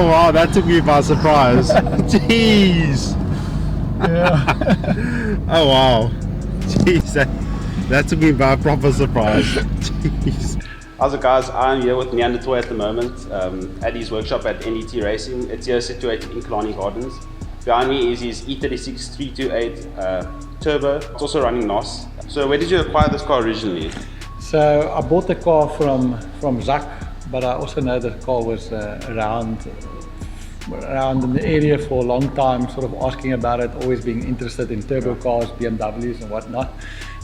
Oh wow, that took me by surprise. Jeez. Yeah. Oh wow. Jeez, that took me by a proper surprise. Jeez. How's it, guys? I'm here with Neanderthal at the moment at his workshop at NDT Racing. It's here situated in Killarney Gardens. Behind me is his E36 328 Turbo. It's also running NOS. So where did you acquire this car originally? So I bought the car from Zak, but I also know the car was around in the area for a long time, sort of asking about it, always being interested in turbo cars, BMWs and whatnot.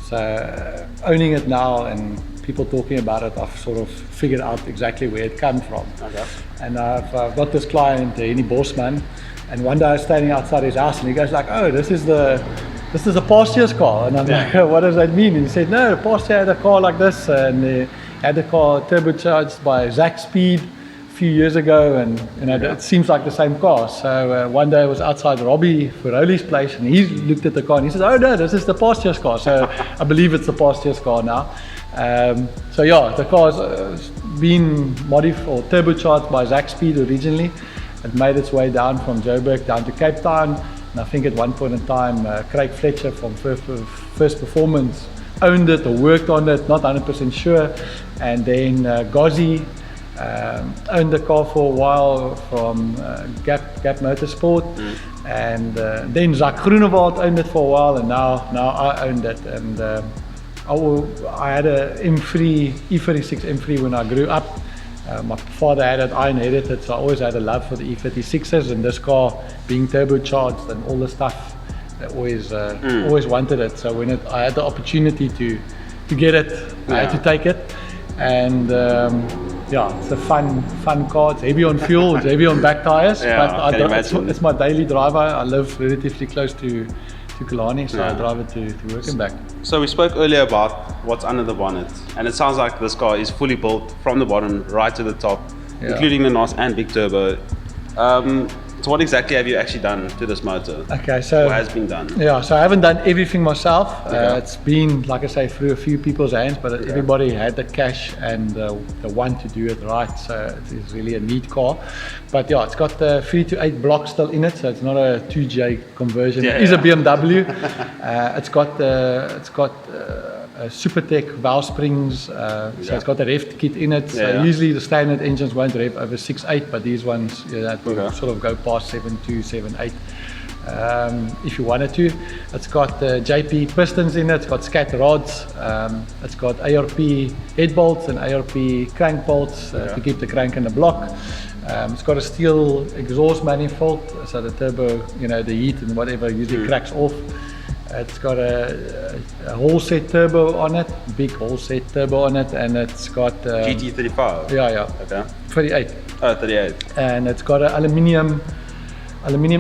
So owning it now and people talking about it, I've sort of figured out exactly where it came from. Okay. And I've got this client, Henny Bosman, and one day I was standing outside his house and he goes like, "Oh, this is a past year's car." And I'm like, "What does that mean?" And he said, "No, past year had a car like this, and they had the car turbocharged by Zach Speed a few years ago, and it seems like the same car." So one day I was outside Robbie Ferroli's place, and he looked at the car and he said, "Oh no, this is the past year's car." So I believe it's the past year's car now. So yeah, the car's been modified or turbocharged by Zach Speed originally. It made its way down from Joburg down to Cape Town, and I think at one point in time Craig Fletcher from First Performance owned it or worked on it, not 100% sure. And then Gozzi owned the car for a while from Gap Motorsport, and then Zak Groenewald owned it for a while, and now I owned it. And I had a E36 M3 when I grew up. My father had it, I inherited, so I always had a love for the E36s, and this car being turbocharged and all the stuff, I always wanted it. So when I had the opportunity to get it, I had to take it. And it's a fun car. It's heavy on fuel, it's heavy on back tires, but it's my daily driver. I live relatively close to Killarney, so I drive it to work and back. So we spoke earlier about what's under the bonnet, and it sounds like this car is fully built from the bottom right to the top, including the NOS and big turbo. So what exactly have you actually done to this motor? Okay, so what has been done? Yeah, so I haven't done everything myself. It's been, like I say, through a few people's hands, but everybody had the cash and the want to do it right. So it is really a neat car. But yeah, it's got the 3-8 block still in it, so it's not a 2J conversion. It is a BMW. It's got Supertech valve springs, so it's got a rev kit in it. So usually the standard engines won't rev over 6.8, but these ones will sort of go past 7.2, 7.8 if you wanted to. It's got JP pistons in it, it's got scat rods, it's got ARP head bolts and ARP crank bolts to keep the crank in the block. It's got a steel exhaust manifold, so the turbo, the heat and whatever usually cracks off. It's got a whole set turbo on it, big whole set turbo on it, and it's got GT35. Okay. 38. Oh, 38. And it's got an aluminium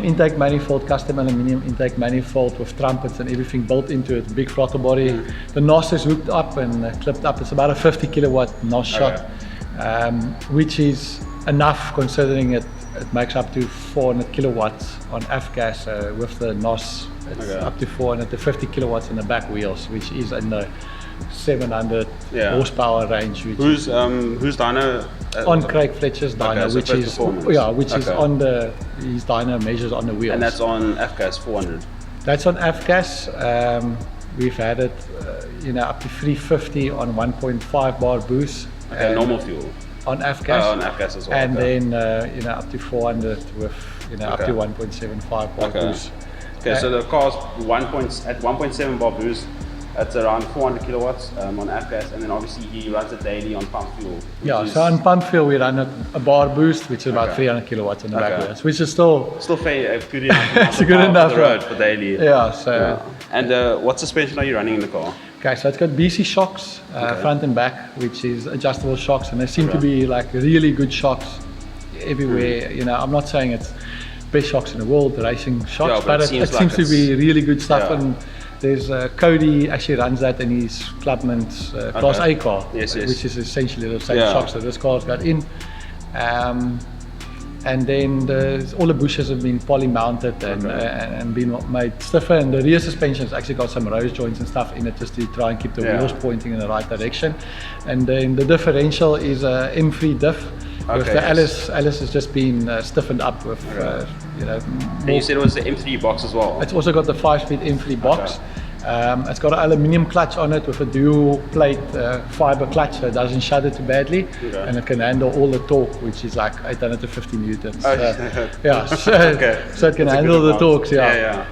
intake manifold, custom aluminium intake manifold with trumpets and everything built into it. Big throttle body. The NOS is hooked up and clipped up. It's about a 50 kilowatt NOS shot, which is enough considering it makes up to 400 kilowatts on F-gas. With the NOS, it's up to 450 kilowatts in the back wheels, which is in the 700 horsepower range. Who's dyno? On Craig Fletcher's dyno, which is on his dyno measures on the wheels. And that's on F-gas 400. That's on F-gas. We've had it, up to 350 on 1.5 bar boost. Okay, normal fuel. On F-gas. On F-gas as well. And then up to 400 with up to 1.75 bar boost. Okay, so the car's at 1.7 bar boost. That's around 400 kilowatts on F-gas, and then obviously he runs it daily on pump fuel. So on pump fuel we run a bar boost, which is about 300 kilowatts in the back wheels, which is still fair, good enough. It's good enough for the road for daily. And what suspension are you running in the car? Okay, so it's got BC shocks, front and back, which is adjustable shocks, and they seem to be like really good shocks everywhere. I'm not saying it's best shocks in the world, racing shocks, but it seems to be really good stuff. And there's Cody actually runs that in his Clubman's Class A car, which is essentially the same shocks that this car's got in. And then all the bushes have been poly mounted and been made stiffer, and the rear suspension's actually got some rose joints and stuff in it just to try and keep the wheels pointing in the right direction. And then the differential is a M3 diff, Because the Alice has just been stiffened up with, you know. And you said it was the M3 box as well. It's also got the 5-speed M3 box. It's got an aluminium clutch on it with a dual plate fiber clutch, so it doesn't shudder too badly, and it can handle all the torque, which is like 850 newtons. Yeah, so it can handle the torques. Yeah,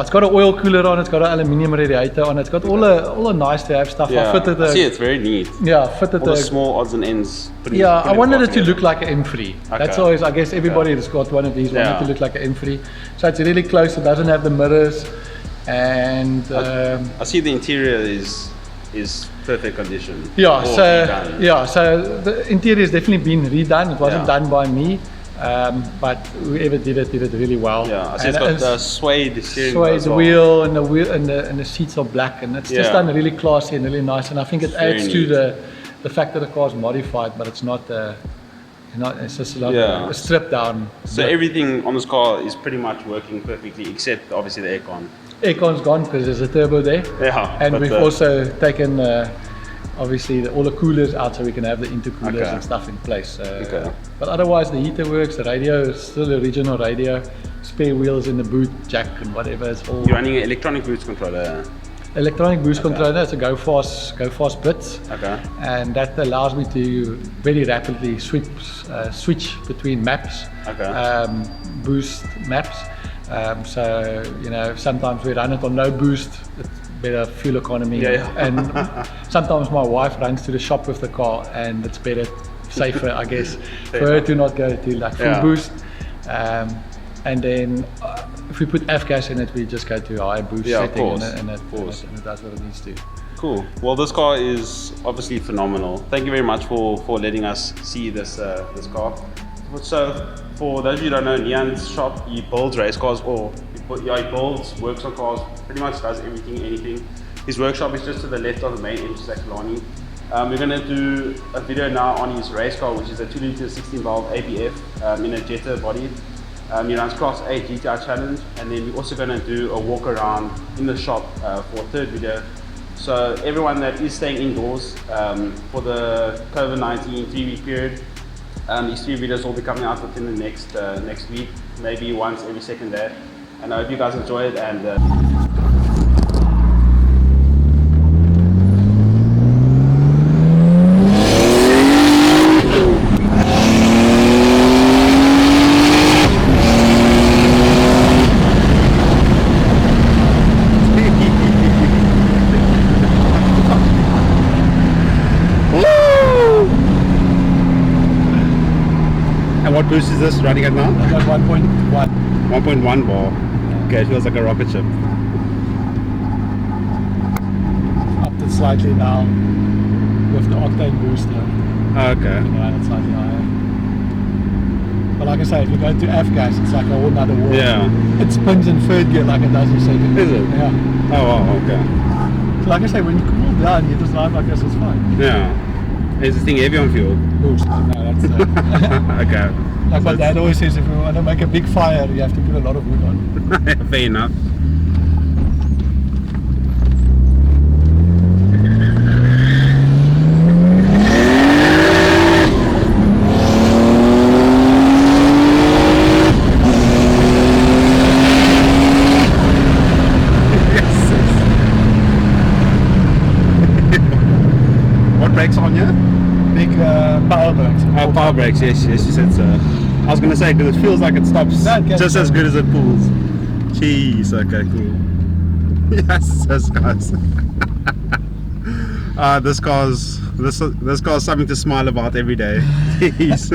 it's got an oil cooler on it, it's got an aluminium radiator on it, it's got all the nice to have stuff. I fitted I see it's very neat. Yeah, fitted all the small odds and ends. I wanted it to look like an M3. That's always, I guess everybody that's got one of these wanted to look like an M3. So it's really close, it doesn't have the mirrors. And I see the interior is perfect condition. So the interior has definitely been redone. It wasn't done by me, but whoever did it really well. Yeah, I see it's got the suede steering wheel, and the seats are black, and it's just done really classy and really nice. And I think it adds to the fact that the car's modified, but it's not. It's just like a stripped down. So everything on this car is pretty much working perfectly, except obviously the aircon. Aircon's gone because there's a turbo there. And we've also taken obviously all the coolers out so we can have the intercoolers and stuff in place. But otherwise the heater works, the radio is still the original radio, spare wheels in the boot, jack and whatever. It's all. You're running an electronic boost controller. Electronic boost controller, it's a go fast bits, and that allows me to very rapidly switch between maps, boost maps. So you know, sometimes we run it on no boost, it's better fuel economy, and sometimes my wife runs to the shop with the car, and it's better, safer, I guess, for her to not go to like full boost. And then if we put F-gas in it, we just go to high boost setting, and it does what it needs to. Cool. Well, this car is obviously phenomenal. Thank you very much for letting us see this this car. So, for those of you who don't know, Nian's shop, he builds race cars, or he builds, works on cars, pretty much does everything, anything. His workshop is just to the left of the main entrance at Killarney. We're going to do a video now on his race car, which is a 2-litre 16-valve ABF in a Jetta body. He runs Class 8 GTI Challenge, and then we're also going to do a walk around in the shop for a third video. So everyone that is staying indoors for the COVID-19 3-week period, these 3 videos will be coming out within the next week, maybe once every second day. And I hope you guys enjoy it. And what boost is this running at now? I've got 1.1. 1.1 bar. Okay, it feels like a rocket ship. Upped it slightly now with the octane booster. Okay. It's slightly higher. But like I say, if you go to F-gas, it's like a whole nother world. Yeah. It spins in third gear like it does in second gear. Is it? Yeah. Oh wow, okay. So like I say, when you cool down, you just drive like this, it's fine. Yeah. Is this thing heavy on fuel? Boost. No, that's okay. Like my dad always says, if you want to make a big fire, you have to put a lot of wood on. Fair enough. What brakes on here? Big power brakes. Oh, power brakes, yes, you said so. I was going to say, because it feels like it stops just as good as it pulls. Jeez, okay, cool. Yes, guys. This car's something to smile about every day. Jeez.